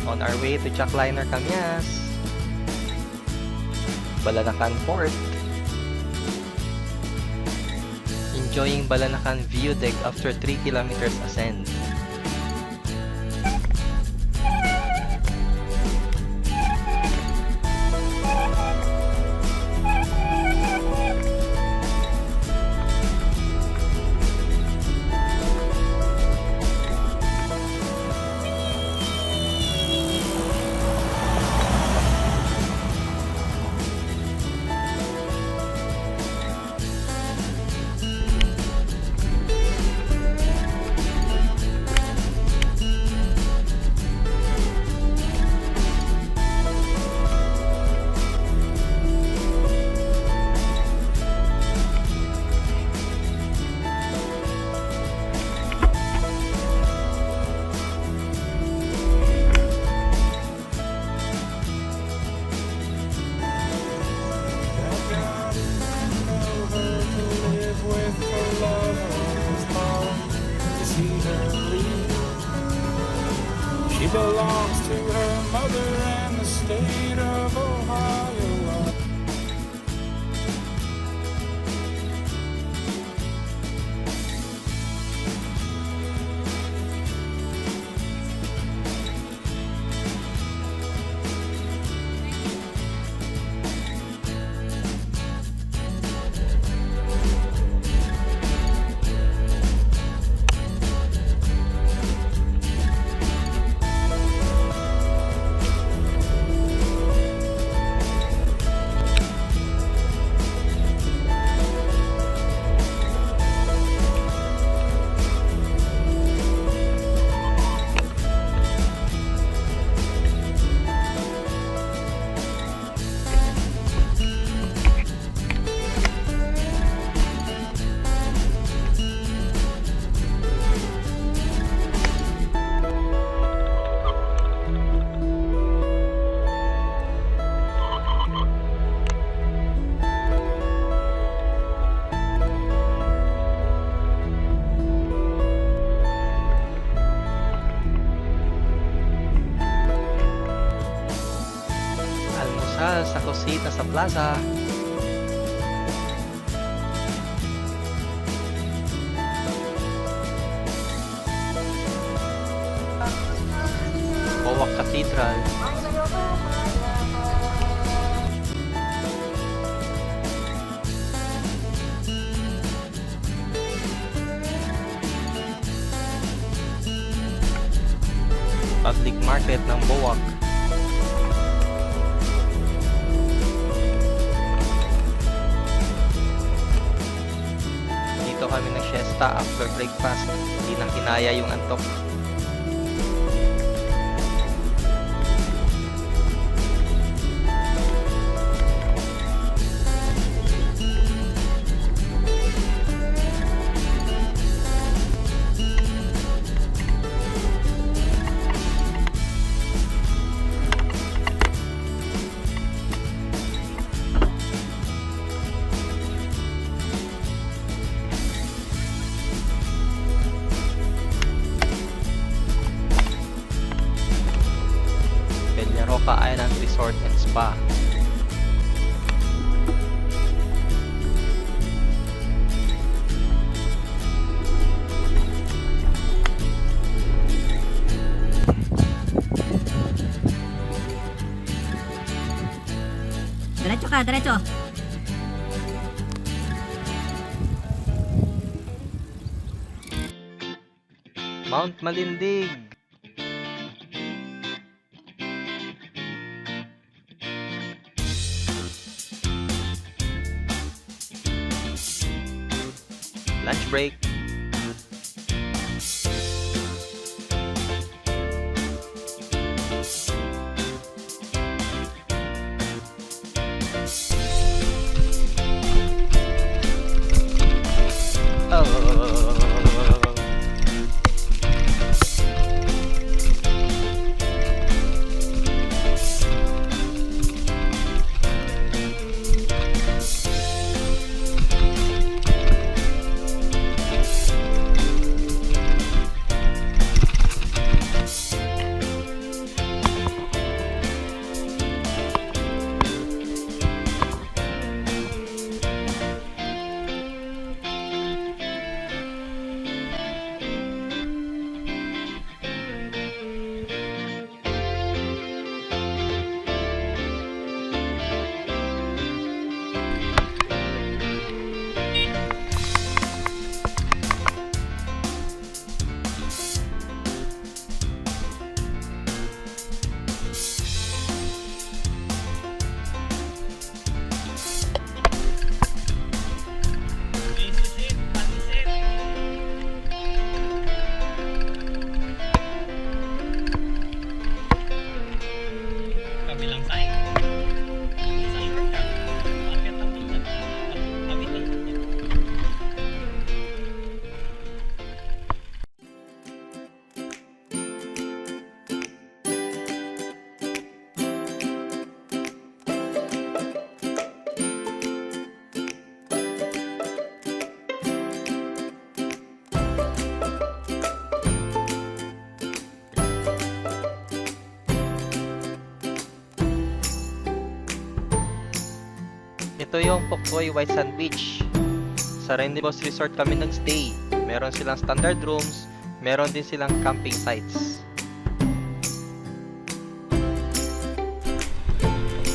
On our way to JAC Kamias, Balanacan Port. Enjoying Balanacan view deck after 3 kilometers ascent. She belongs to her mother and the state of Ohio. Sa Kusina sa Plaza. Boac Cathedral. Public market ng Boac. Dito kami nag-siesta after breakfast. Hindi na kinaya yung antok. Roca Island Resort and Spa. Diretso ka, diretso. Mount Malindig. Lunch break. Ito yung Poctoy White Beach. Sa Rendezvous Resort kami nagstay. Meron silang standard rooms, meron din silang camping sites.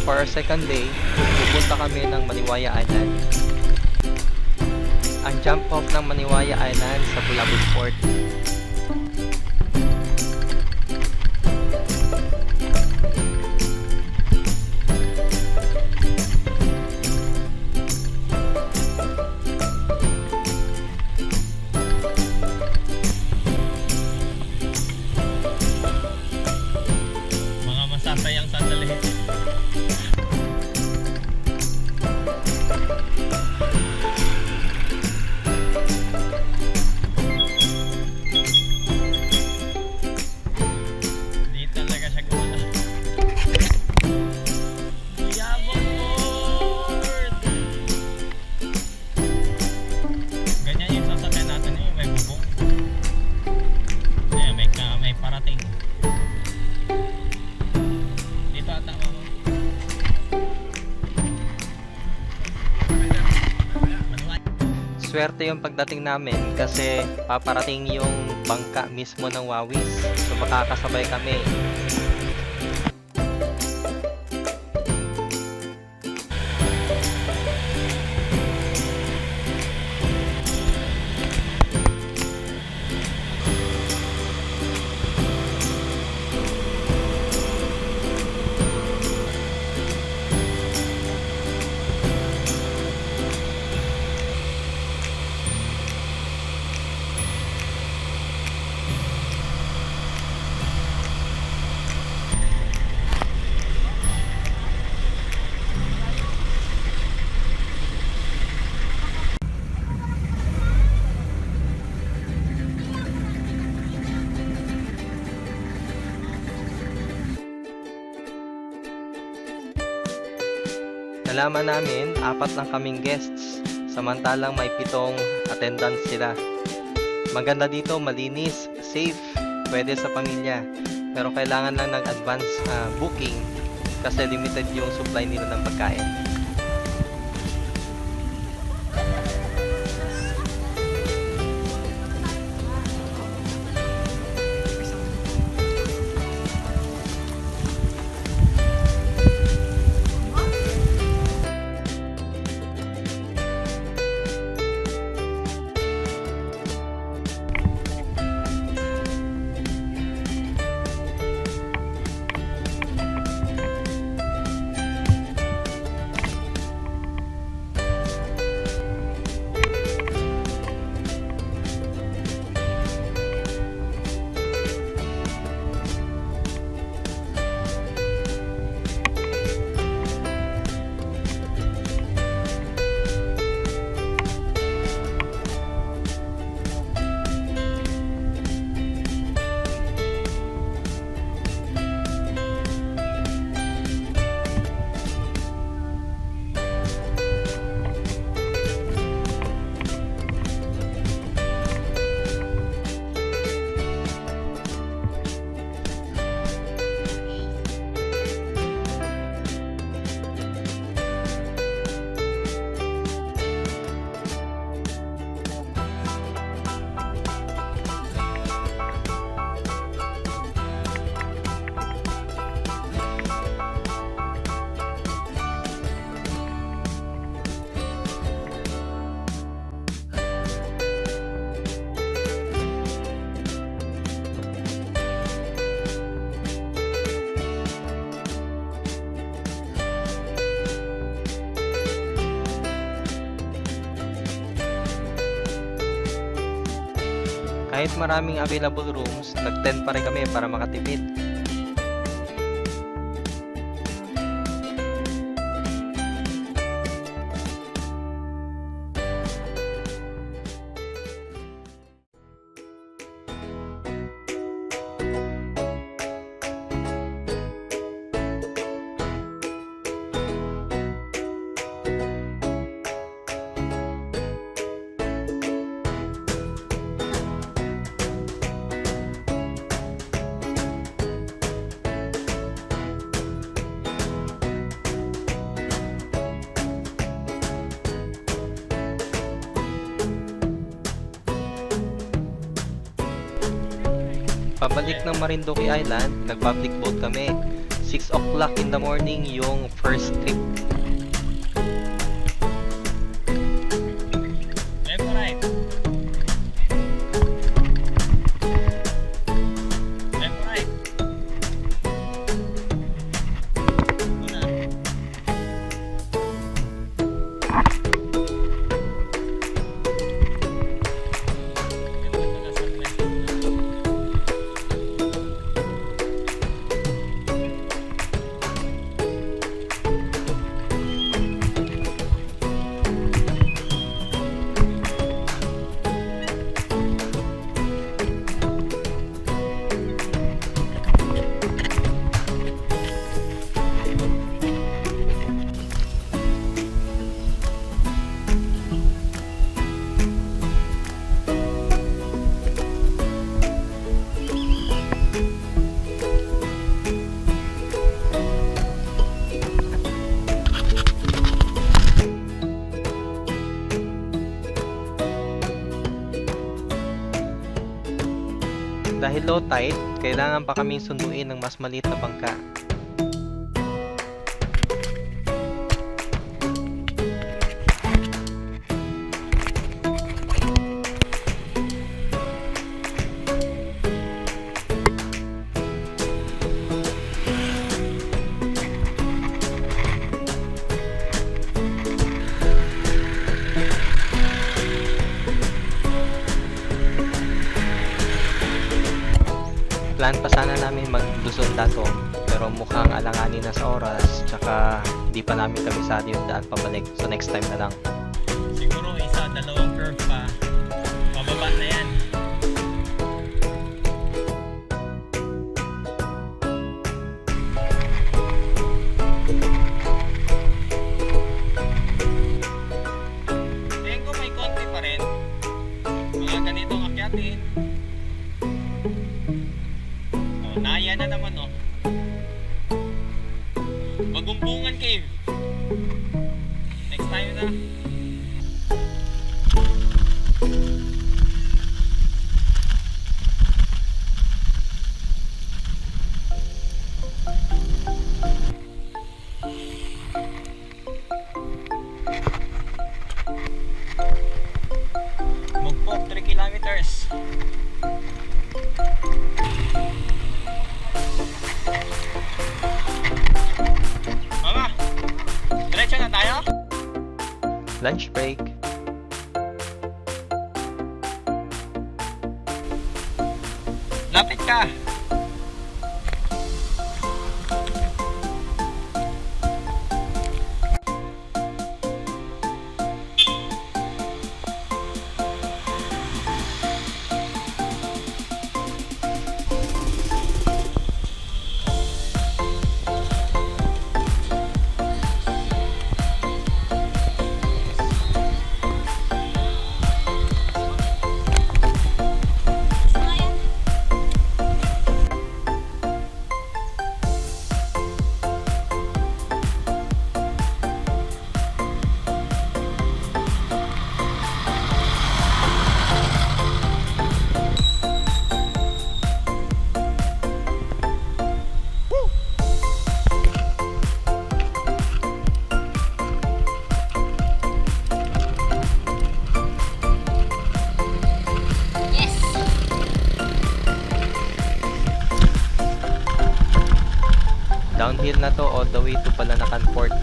For our second day, pupunta kami ng Maniwaya Island. Ang jump off ng Maniwaya Island sa Bulabog Port. Mga masasayang sandali. Swerte yung pagdating namin kasi paparating yung bangka mismo ng Wawis. So makakasabay kami. Nalaman namin, 4 lang kaming guests, samantalang may 7 attendants sila. Maganda dito, malinis, safe, pwede sa pamilya. Pero kailangan lang ng advance booking kasi limited yung supply nila ng pagkain. Kahit maraming available rooms, nag-tent pa rin kami para makatipid. Pabalik ng Marinduque Island, nag-public boat kami. 6 o'clock in the morning yung first trip. Left or right? Left or right? Una. Dahil low tide, kailangan pa kaming sunduin ng mas maliit na bangka. Plan pa sana namin mag-Luzon dato, pero mukhang alanganin na sa oras, tsaka di pa namin kabisado yung daan pabalik, so next time na lang. Siguro isa, dalawang curve pa. Pababa na yan. Tingin ko may konti pa rin. Mga ganitong akyatin. Naya na naman, oh. Magumbungan cave. Next time na. Mogpog, 3 kilometers. Mama, diretso na tayo? Lunch break. Lapit ka. Downhill na to all the way to Balanacan Port.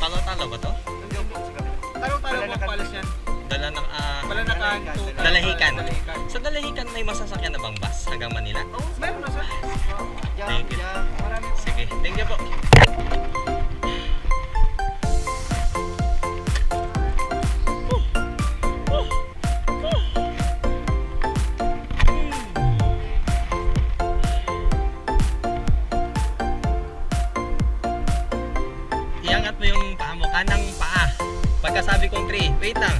Talo-talo ba to? Talo-talo po palis yan. Balanacan to Dalahican. Sa Dalahican may masasakyan na bang bus hanggang Manila? Oh, meron na sir. Thank you. Sige, thank you po. Iangat mo yung paa mo, kanang paa. Pagkasabi kong 3, wait lang.